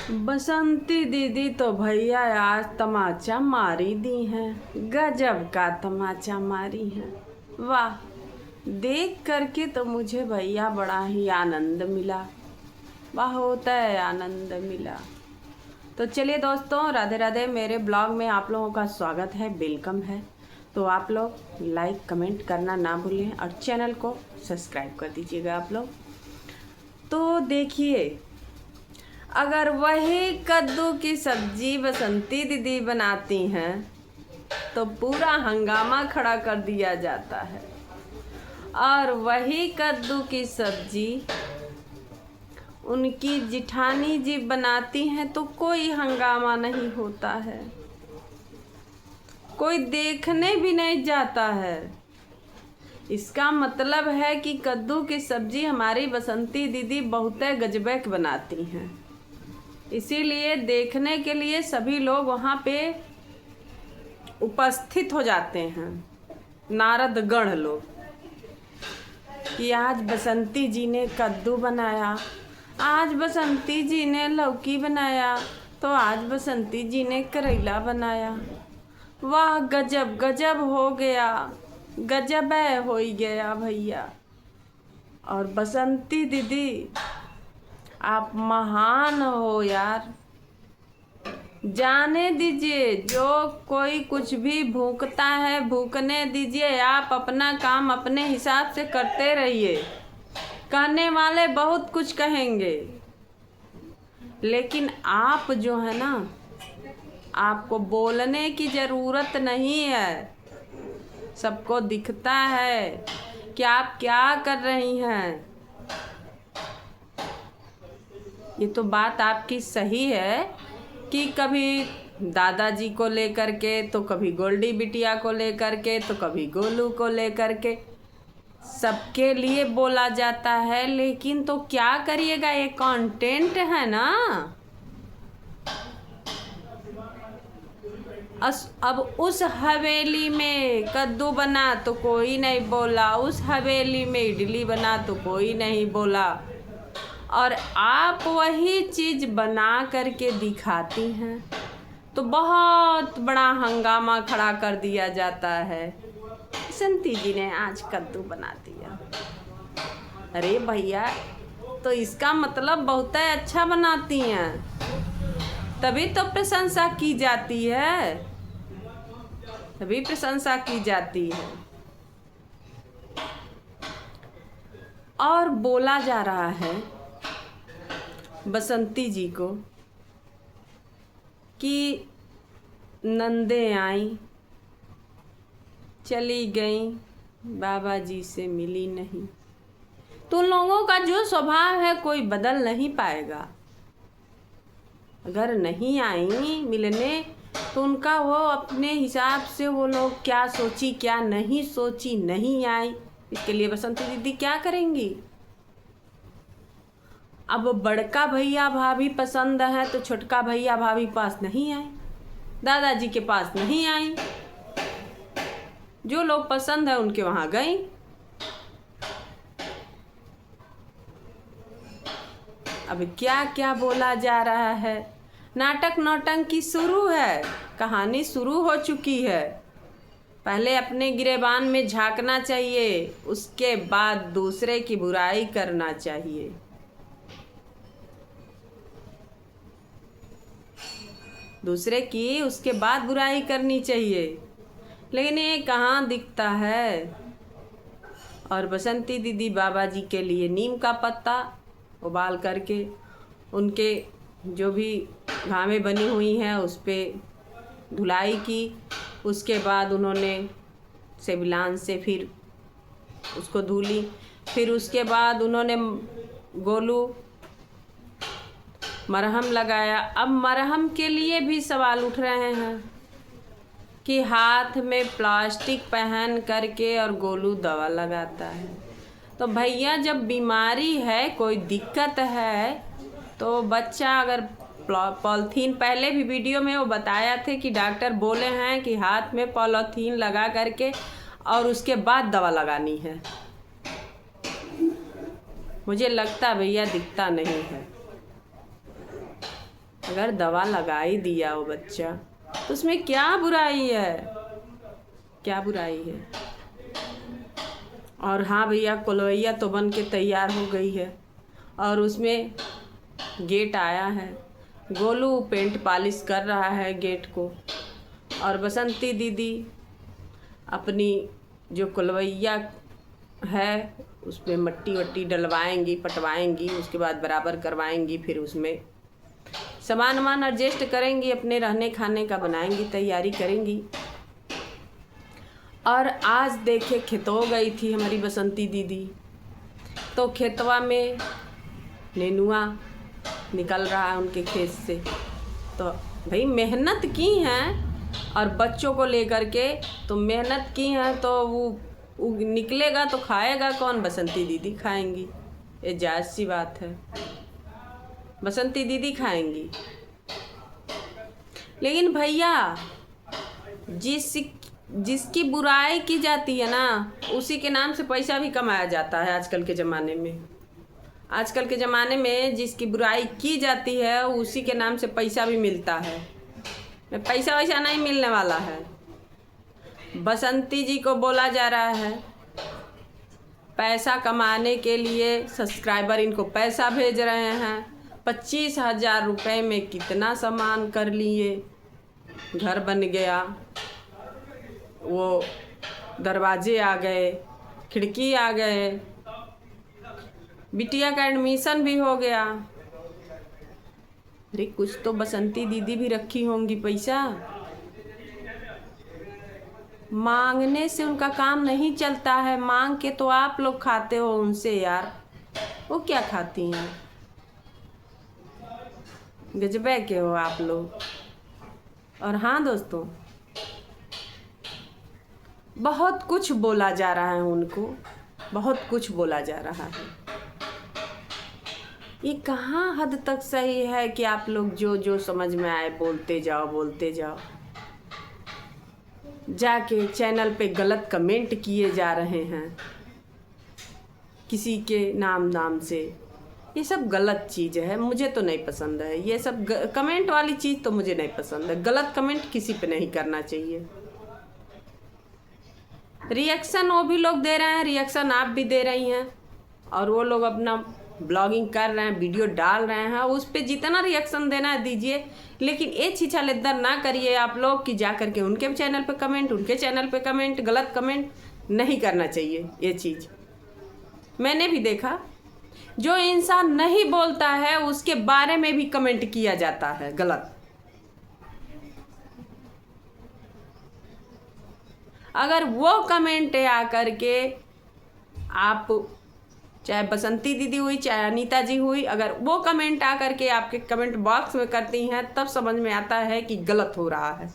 बसंती दीदी तो भैया आज तमाचा मारी दी हैं। गजब का तमाचा मारी हैं। वाह, देख करके तो मुझे भैया बड़ा ही आनंद मिला, बहुत आनंद मिला। तो चलिए दोस्तों, राधे राधे। मेरे ब्लॉग में आप लोगों का स्वागत है, वेलकम है। तो आप लोग लाइक कमेंट करना ना भूलें और चैनल को सब्सक्राइब कर दीजिएगा आप लोग। तो देखिए, अगर वही कद्दू की सब्जी बसंती दीदी बनाती हैं तो पूरा हंगामा खड़ा कर दिया जाता है, और वही कद्दू की सब्जी उनकी जिठानी जी बनाती हैं तो कोई हंगामा नहीं होता है, कोई देखने भी नहीं जाता है। इसका मतलब है कि कद्दू की सब्जी हमारी बसंती दीदी बहुत गजबैक बनाती हैं, इसीलिए देखने के लिए सभी लोग वहाँ पे उपस्थित हो जाते हैं, नारद गण लोग, कि आज बसंती जी ने कद्दू बनाया, आज बसंती जी ने लौकी बनाया, तो आज बसंती जी ने करेला बनाया। वाह, गजब गजब हो गया, गजब हो ही गया भैया। और बसंती दीदी आप महान हो यार। जाने दीजिए, जो कोई कुछ भी भूकता है भूकने दीजिए, आप अपना काम अपने हिसाब से करते रहिए। कहने वाले बहुत कुछ कहेंगे, लेकिन आप जो है ना, आपको बोलने की ज़रूरत नहीं है। सबको दिखता है कि आप क्या कर रही हैं। ये तो बात आपकी सही है कि कभी दादाजी को लेकर के, तो कभी गोल्डी बिटिया को लेकर के, तो कभी गोलू को लेकर के, सबके लिए बोला जाता है। लेकिन तो क्या करिएगा, ये कंटेंट है ना। अब उस हवेली में कद्दू बना तो कोई नहीं बोला, उस हवेली में इडली बना तो कोई नहीं बोला, और आप वही चीज़ बना करके दिखाती हैं तो बहुत बड़ा हंगामा खड़ा कर दिया जाता है। बसंती जी ने आज कद्दू बना दिया। अरे भैया, तो इसका मतलब बहुत अच्छा बनाती हैं, तभी तो प्रशंसा की जाती है, तभी प्रशंसा की जाती है। और बोला जा रहा है बसंती जी को कि नंदे आई चली गई, बाबा जी से मिली नहीं। तो उन लोगों का जो स्वभाव है कोई बदल नहीं पाएगा। अगर नहीं आई मिलने तो उनका वो अपने हिसाब से वो लोग क्या सोची क्या नहीं सोची, नहीं आई, इसके लिए बसंती दीदी क्या करेंगी। अब बड़का भैया भाभी पसंद है तो छोटका भैया भाभी पास नहीं आए, दादाजी के पास नहीं आई, जो लोग पसंद है उनके वहाँ गई। अब क्या क्या बोला जा रहा है। नाटक नौटंकी शुरू है, कहानी शुरू हो चुकी है। पहले अपने गिरेबान में झांकना चाहिए, उसके बाद दूसरे की बुराई करना चाहिए। दूसरे की उसके बाद बुराई करनी चाहिए, लेकिन ये कहाँ दिखता है। और बसंती दीदी बाबा जी के लिए नीम का पत्ता उबाल करके उनके जो भी घावें बनी हुई हैं उस पर धुलाई की, उसके बाद उन्होंने सेविलान से फिर उसको धुली, फिर उसके बाद उन्होंने गोलू मरहम लगाया। अब मरहम के लिए भी सवाल उठ रहे हैं कि हाथ में प्लास्टिक पहन करके और गोलू दवा लगाता है। तो भैया, जब बीमारी है, कोई दिक्कत है, तो बच्चा अगर पॉलीथीन, पहले भी वीडियो में वो बताया थे कि डॉक्टर बोले हैं कि हाथ में पॉलीथीन लगा करके और उसके बाद दवा लगानी है। मुझे लगता भैया दिखता नहीं है। अगर दवा लगा ही दिया वो बच्चा तो उसमें क्या बुराई है, क्या बुराई है। और हाँ भैया, कोलवैया तो बन के तैयार हो गई है और उसमें गेट आया है। गोलू पेंट पॉलिश कर रहा है गेट को और बसंती दीदी अपनी जो कोलवैया है उसमें मट्टी वट्टी डलवाएंगी, पटवाएंगी, उसके बाद बराबर करवाएंगी, फिर उसमें सामान वामान एडजस्ट करेंगी, अपने रहने खाने का बनाएंगी, तैयारी करेंगी। और आज देखे खेतों गई थी हमारी बसंती दीदी, तो खेतवा में नेनुआ निकल रहा है उनके खेत से। तो भाई मेहनत की हैं और बच्चों को लेकर के तो मेहनत की हैं, तो वो निकलेगा तो खाएगा कौन? बसंती दीदी खाएंगी, ये जायज़ सी बात है, बसंती दीदी खाएंगी। लेकिन भैया जिसकी बुराई की जाती है ना, उसी के नाम से पैसा भी कमाया जाता है आजकल के ज़माने में। आजकल के ज़माने में जिसकी बुराई की जाती है उसी के नाम से पैसा भी मिलता है। पैसा वैसा नहीं मिलने वाला है। बसंती जी को बोला जा रहा है पैसा कमाने के लिए सब्सक्राइबर इनको पैसा भेज रहे हैं। 25,000 रुपये में कितना सामान कर लिए, घर बन गया, वो दरवाजे आ गए, खिड़की आ गए, बिटिया का एडमिशन भी हो गया। अरे कुछ तो बसंती दीदी भी रखी होंगी पैसा। मांगने से उनका काम नहीं चलता है, मांग के तो आप लोग खाते हो उनसे यार। वो क्या खाती हैं? गजबे के हो आप लोग। और हाँ दोस्तों, बहुत कुछ बोला जा रहा है उनको, बहुत कुछ बोला जा रहा है। ये कहाँ हद तक सही है कि आप लोग जो जो समझ में आए बोलते जाओ, बोलते जाओ। जाके चैनल पे गलत कमेंट किए जा रहे हैं किसी के नाम से। ये सब गलत चीज़ है, मुझे तो नहीं पसंद है। ये सब कमेंट वाली चीज़ तो मुझे नहीं पसंद है। गलत कमेंट किसी पे नहीं करना चाहिए। रिएक्शन वो भी लोग दे रहे हैं, रिएक्शन आप भी दे रही हैं, और वो लोग अपना ब्लॉगिंग कर रहे हैं, वीडियो डाल रहे हैं, उस पर जितना रिएक्शन देना है दीजिए। लेकिन ये छीछालेदर ना करिए आप लोग कि जा करके उनके चैनल पे कमेंट, उनके चैनल पे कमेंट, गलत कमेंट नहीं करना चाहिए। ये चीज़ मैंने भी देखा, जो इंसान नहीं बोलता है उसके बारे में भी कमेंट किया जाता है गलत। अगर वो कमेंट आ करके आप, चाहे बसंती दीदी हुई चाहे अनीता जी हुई, अगर वो कमेंट आ करके आपके कमेंट बॉक्स में करती हैं तब समझ में आता है कि गलत हो रहा है।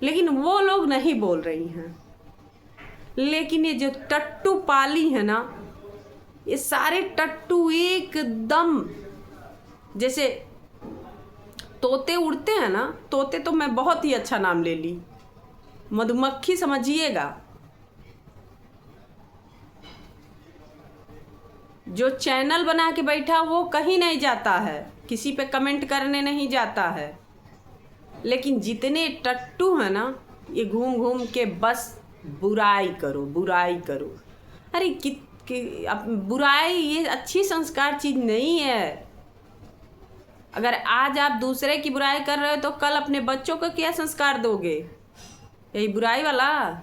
लेकिन वो लोग नहीं बोल रही हैं। लेकिन ये जो टट्टू पाली है ना, ये सारे टट्टू एकदम जैसे तोते उड़ते हैं ना, तोते तो मैं बहुत ही अच्छा नाम ले ली, मधुमक्खी समझिएगा। जो चैनल बना के बैठा वो कहीं नहीं जाता है, किसी पे कमेंट करने नहीं जाता है। लेकिन जितने टट्टू हैं ना, ये घूम घूम के बस बुराई करो, बुराई करो। अरे बुराई ये अच्छी संस्कार चीज़ नहीं है। अगर आज आप दूसरे की बुराई कर रहे हो तो कल अपने बच्चों को क्या संस्कार दोगे? यही बुराई वाला।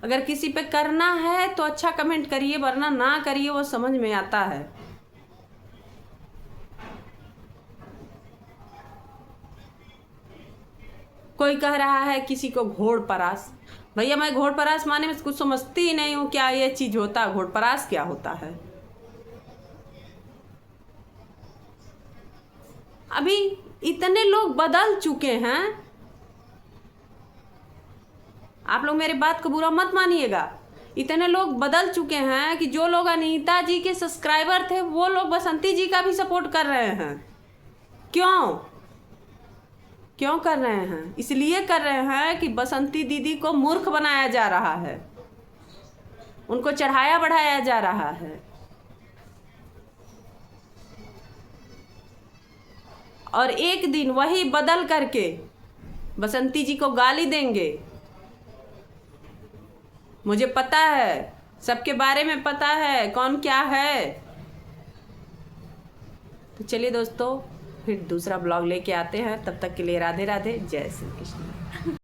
अगर किसी पे करना है तो अच्छा कमेंट करिए, वरना ना करिए, वो समझ में आता है। कोई कह रहा है किसी को घोड़ परास। भैया मैं घोड़ परास माने में कुछ समझती ही नहीं हूँ, क्या ये चीज़ होता है? घोड़ परास क्या होता है? अभी इतने लोग बदल चुके हैं, आप लोग मेरी बात को बुरा मत मानिएगा। इतने लोग बदल चुके हैं कि जो लोग अनीता जी के सब्सक्राइबर थे वो लोग बसंती जी का भी सपोर्ट कर रहे हैं। क्यों कर रहे हैं? इसलिए कर रहे हैं कि बसंती दीदी को मूर्ख बनाया जा रहा है, उनको चढ़ाया बढ़ाया जा रहा है। और एक दिन वही बदल करके बसंती जी को गाली देंगे। मुझे पता है, सबके बारे में पता है कौन क्या है। तो चलिए दोस्तों, फिर दूसरा ब्लॉग लेके आते हैं। तब तक के लिए राधे राधे, जय श्री कृष्ण।